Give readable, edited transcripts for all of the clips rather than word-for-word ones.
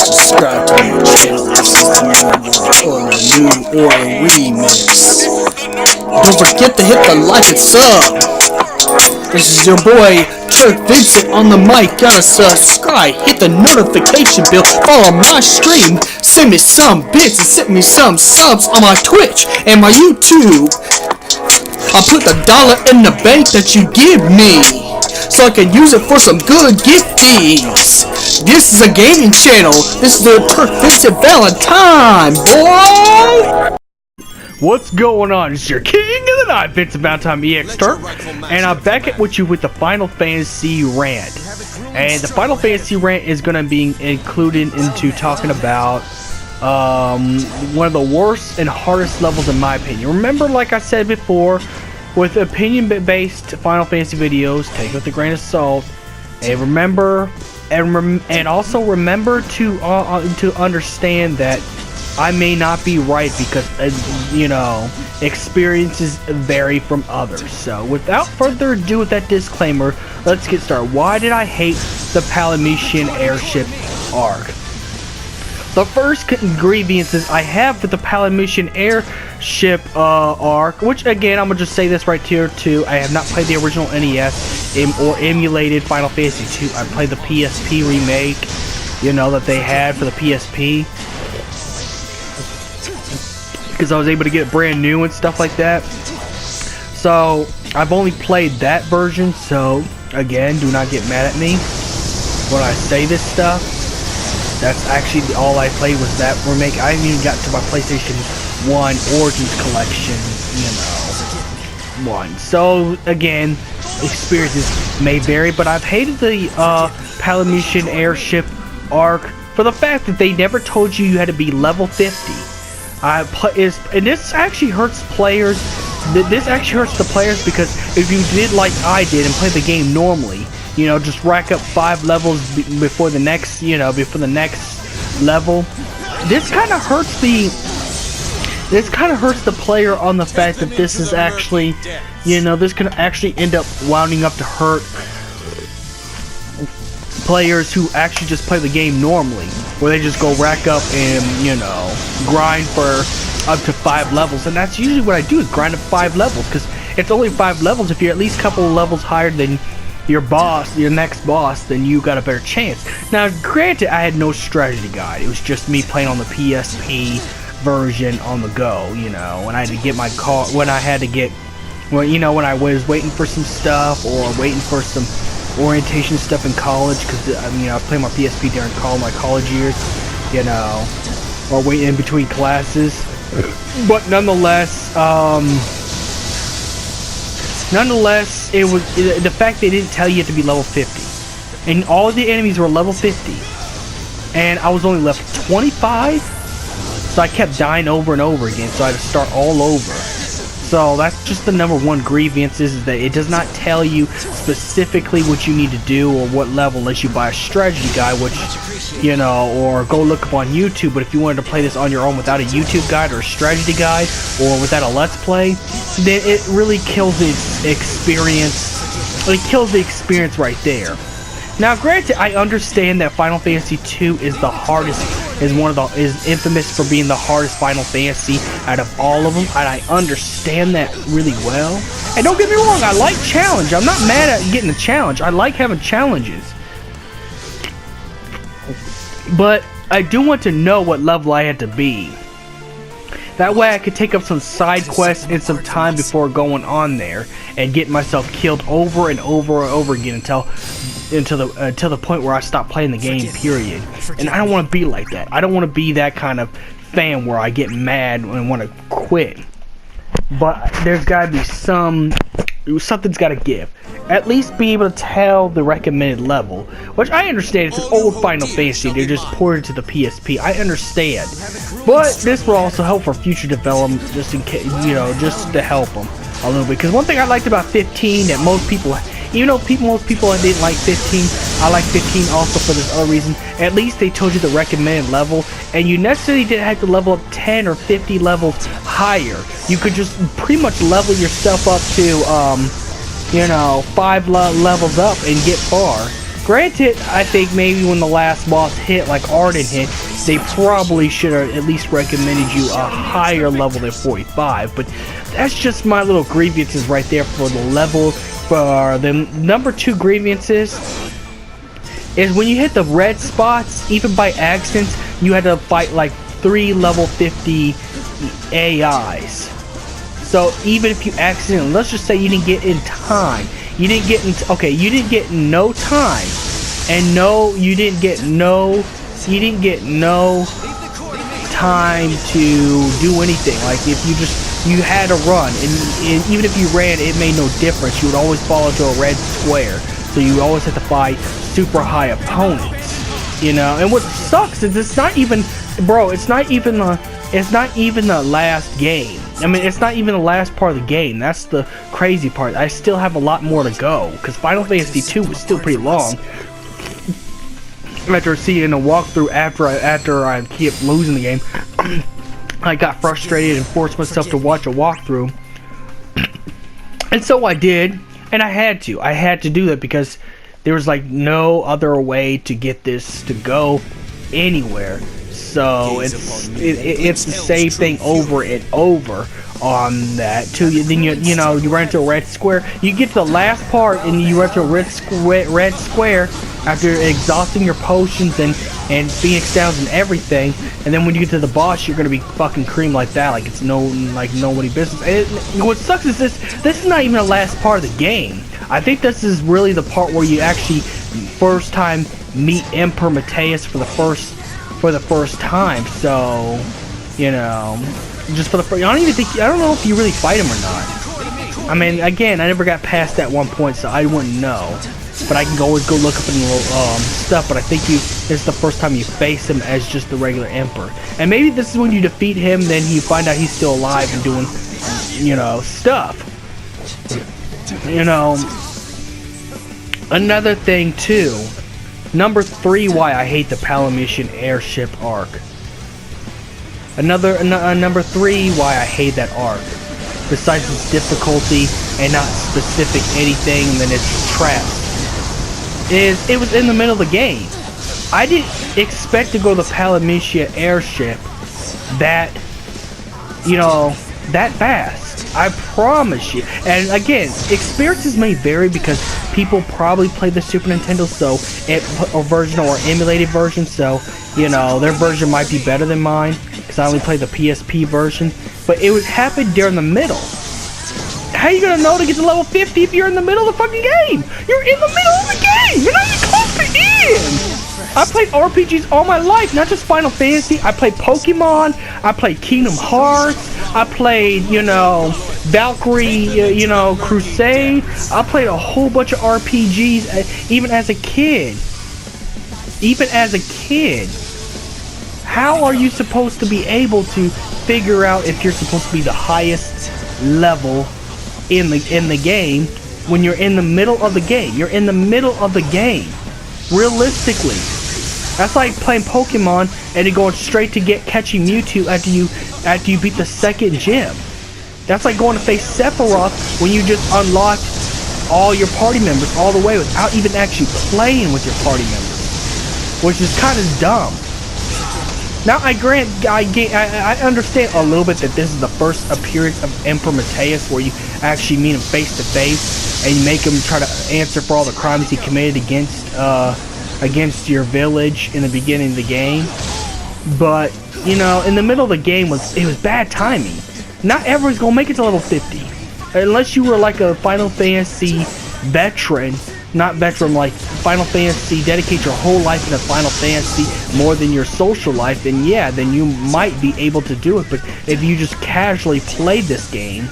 Subscribe to my channel if this is the new or a remix. Don't forget to hit the like and sub. This is your boy Turk Vincent on the mic. Gotta subscribe, hit the notification bell, follow my stream, send me some bits and send me some subs on my Twitch and my YouTube. I'll put the dollar in the bank that you give me, so I can use it for some good gifties. This is a gaming channel. This is the Turk Vincent Valentine, boy! What's going on? It's your king of the night, Vincent Valentine EX Turk, and I'm back at with you with the Final Fantasy rant. And the Final Fantasy rant is going to be included into talking about one of the worst and hardest levels in my opinion. Remember, like I said before, with opinion-based Final Fantasy videos, take it with a grain of salt. And remember, and also remember to understand that I may not be right because, you know, experiences vary from others. So, without further ado, with that disclaimer, let's get started. Why did I hate the Palamecia Airship arc? The first grievances I have with the Palamecia Airship arc, which again, I'm gonna just say this right here too. I have not played the original NES or emulated Final Fantasy 2. I played the PSP remake, you know, that they had for the PSP, because I was able to get it brand new and stuff like that. So I've only played that version. So again, do not get mad at me when I say this stuff. That's actually all I played was that remake. I haven't even got to my PlayStation 1 Origins collection, you know, one. So again, experiences may vary, but I've hated the Palamecia Airship arc for the fact that they never told you had to be level 50. And this actually hurts players. This actually hurts the players, because if you did like I did and play the game normally, you know, just rack up 5 levels before the next, you know, before the next level. This kind of hurts the player on the fact that this is actually, you know, this can actually end up wounding up to hurt players who actually just play the game normally, where they just go rack up and, you know, grind for up to 5 levels. And that's usually what I do, is grind up 5 levels, because it's only 5 levels. If you're at least a couple of levels higher than your boss, your next boss, then you got a better chance. Now, granted, I had no strategy guide. It was just me playing on the PSP version on the go, you know, when I had to get my car, when I had to get, well, you know, when I was waiting for some stuff or waiting for some orientation stuff in college, because I mean, I played my PSP during my college years, you know, or waiting in between classes. But nonetheless, it was the fact they didn't tell you to be level 50, and all of the enemies were level 50, and I was only level 25, so I kept dying over and over again. So I had to start all over. So that's just the number one grievance, is that it does not tell you specifically what you need to do or what level, unless you buy a strategy guide, which, you know, or go look up on YouTube. But if you wanted to play this on your own without a YouTube guide or a strategy guide, or without a let's play, then it really kills the experience. It kills the experience right there. Now, granted, I understand that Final Fantasy 2 is the hardest, is infamous for being the hardest Final Fantasy out of all of them, and I understand that really well. And don't get me wrong, I like challenge. I'm not mad at getting a challenge. I like having challenges. But I do want to know what level I had to be. That way I could take up some side quests and some time before going on there and get myself killed over and over and over again until the point where I stop playing the game, period. And I don't want to be like that. I don't want to be that kind of fan where I get mad and want to quit. But there's got to be something's got to give. At least be able to tell the recommended level, which I understand it's an old Final Fantasy. They just ported it to the PSP. I understand, but this will also help for future development, just in case, you know, just to help them a little bit. Because one thing I liked about 15 that most people, even though most people didn't like 15, I like 15 also for this other reason. At least they told you the recommended level, and you necessarily didn't have to level up 10 or 50 levels higher. You could just pretty much level yourself up to, you know, 5 levels up and get far. Granted, I think maybe when the last boss hit, like Arden hit, they probably should have at least recommended you a higher level than 45, but that's just my little grievances right there for the level. For the number 2 grievances is when you hit the red spots, even by accident, you had to fight like 3 level 50 AIs. So even if you accidentally, let's just say you didn't get in time, you didn't get in, okay, you didn't get no time, and you didn't get no time to do anything. Like if you had to run, and even if you ran, it made no difference. You would always fall into a red square, so you always have to fight super high opponents, you know. And what sucks is it's not even, bro, it's not even the last game. I mean, it's not even the last part of the game. That's the crazy part. I still have a lot more to go, because Final Fantasy 2 was still pretty long. After seeing a walkthrough, after I kept losing the game, I got frustrated and forced myself to watch a walkthrough. And so I did, and I had to do that because there was like no other way to get this to go anywhere. So it's the same thing over and over on that too. Then you know you run into a red square. You get to the last part and you run into a red square after exhausting your potions and Phoenix Downs and everything. And then when you get to the boss, you're gonna be fucking cream like that, like it's nobody business. And what sucks is this is not even the last part of the game. I think this is really the part where you actually first time meet Emperor Mateus for the first time. So, you know, just for the first, I don't know if you really fight him or not. I mean, again, I never got past that one point, so I wouldn't know. But I can always go look up in the stuff. But I think it's the first time you face him as just the regular Emperor. And maybe this is when you defeat him, then you find out he's still alive and doing, you know, stuff. You know, another thing too. Number 3, why I hate the Palamecia Airship arc. Number 3, why I hate that arc. Besides its difficulty and not specific anything, and then it's trapped. It was in the middle of the game. I didn't expect to go to the Palamecia Airship that fast. I promise you. And again, experiences may vary because people probably play the Super Nintendo, so a version or emulated version, so you know their version might be better than mine because I only play the PSP version. But it would happen during the middle. How are you gonna know to get to level 50 if you're in the middle of the fucking game? You're in the middle of the game. You're not even close to end. I played RPGs all my life, not just Final Fantasy. I played Pokemon. I played Kingdom Hearts. I played, you know, Valkyrie, you know, Crusade. I played a whole bunch of RPGs, even as a kid. Even as a kid. How are you supposed to be able to figure out if you're supposed to be the highest level in the game when you're in the middle of the game? You're in the middle of the game. Realistically. That's like playing Pokemon and then going straight to catching Mewtwo after you beat the second gym. That's like going to face Sephiroth when you just unlocked all your party members all the way without even actually playing with your party members, which is kind of dumb. Now I understand a little bit that this is the first appearance of Emperor Mateus where you actually meet him face to face and you make him try to answer for all the crimes he committed against your village in the beginning of the game. But you know, in the middle of the game it was bad timing. Not everyone's gonna make it to level 50 unless you were like a Final Fantasy veteran. Not veteran, like Final Fantasy, dedicate your whole life into Final Fantasy more than your social life, then yeah, then you might be able to do it. But if you just casually played this game,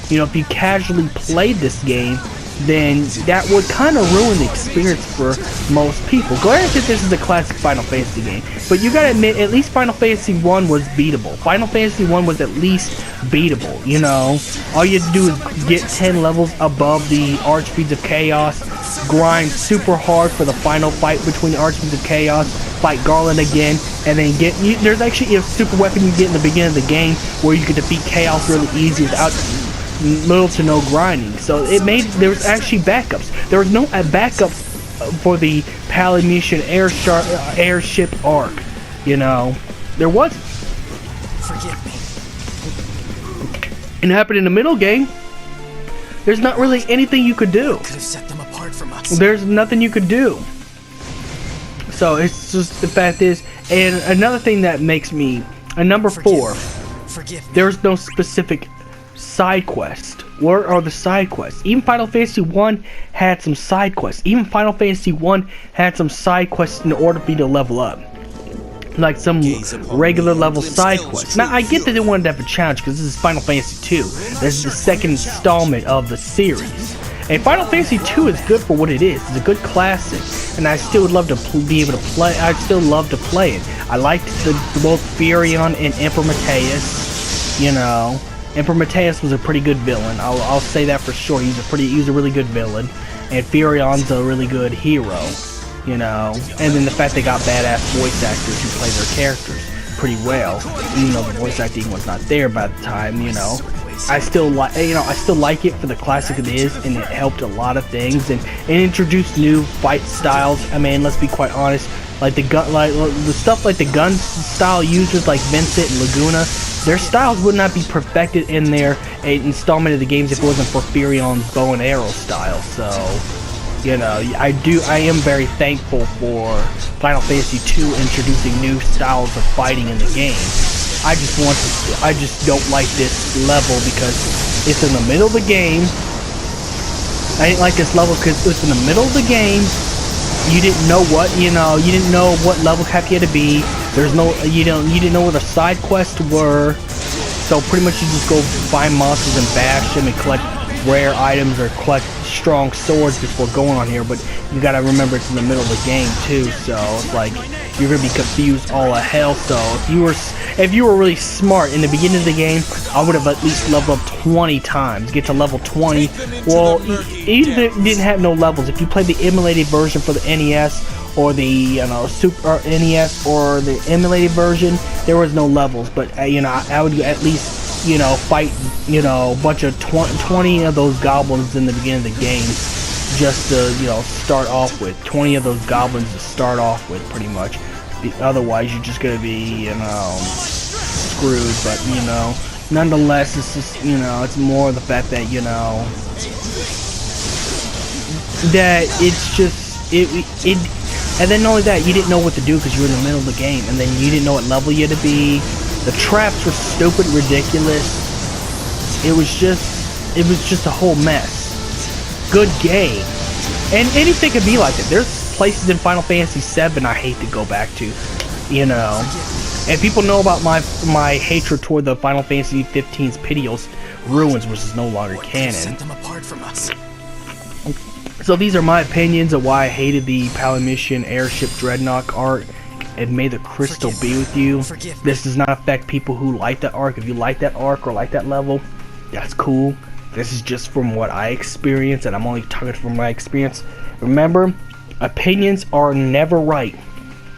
you know, if you casually played this game, then that would kind of ruin the experience for most people. Granted, this is a classic Final Fantasy game, but you gotta admit, at least Final Fantasy 1 was beatable. Final Fantasy 1 was at least beatable, you know? All you had to do is get 10 levels above the Archfiends of Chaos, grind super hard for the final fight between the Archfiends of Chaos, fight Garland again, and then there's actually a super weapon you get in the beginning of the game where you can defeat Chaos really easy without little to no grinding. So there was actually backups. There was no backups Palamecia airship arc. You know, there wasn't. Forgive me. And it happened in the middle game. There's not really anything you could do. Could have set them apart from us. There's nothing you could do. So it's just the fact is, and another thing that makes me a number 4. Forgive me. There's no specific side quest. Where are the side quests? Even Final Fantasy 1 had some side quests. Even Final Fantasy 1 had some side quests in order for you to level up. Like some regular level side quests. Now I get that they wanted to have a challenge because this is Final Fantasy 2. This is the second installment of the series. And Final Fantasy 2 is good for what it is. It's a good classic, and I still would love to be able to play. I'd still love to play it. I liked both Furion and Emperor Mateus. You know, Emperor Mateus was a pretty good villain. I'll say that for sure. He's a really good villain, and Furion's a really good hero. You know, and then the fact they got badass voice actors who play their characters pretty well, even though the voice acting was not there by the time. You know, I still like it for the classic it is, and it helped a lot of things, and it introduced new fight styles. I mean, let's be quite honest, like the stuff like the gun style users like Vincent and Laguna, their styles would not be perfected in their installment of the games if it wasn't for Furion's bow and arrow style. So, you know, I am very thankful for Final Fantasy 2 introducing new styles of fighting in the game. I just don't like this level because it's in the middle of the game. I didn't like this level because it's in the middle of the game. You didn't know what, you didn't know what level cap you had to be. There's no, you didn't know where the side quests were. So pretty much you just go find monsters and bash them and collect rare items or collect strong swords before going on here, but you gotta remember it's in the middle of the game too, so it's like you're gonna be confused all of hell. So if you were really smart in the beginning of the game, I would have at least leveled up 20 times, get to level 20. Well, even if it didn't have no levels, if you played the emulated version for the NES or the Super NES or the emulated version, there was no levels, but I would at least fight, a bunch of 20 of those goblins in the beginning of the game, just to, start off with. 20 of those goblins to start off with, pretty much. Otherwise, you're just gonna be, screwed. But, nonetheless, it's just, it's more the fact that, that it's just, and then not only that, you didn't know what to do because you were in the middle of the game, and then you didn't know what level you had to be. The traps were stupid, ridiculous. It was just a whole mess. Good game. And anything could be like that. There's places in Final Fantasy VII I hate to go back to, And people know about my hatred toward the Final Fantasy XV's Piteous Ruins, which is no longer canon. Set them apart from us. So these are my opinions of why I hated the Palamecia Airship Dreadnought arc. And may the crystal be with you. This does not affect people who like that arc. If you like that arc or like that level, that's cool. This is just from what I experienced, and I'm only talking from my experience. Remember, opinions are never right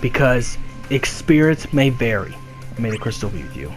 because experience may vary. May the crystal be with you.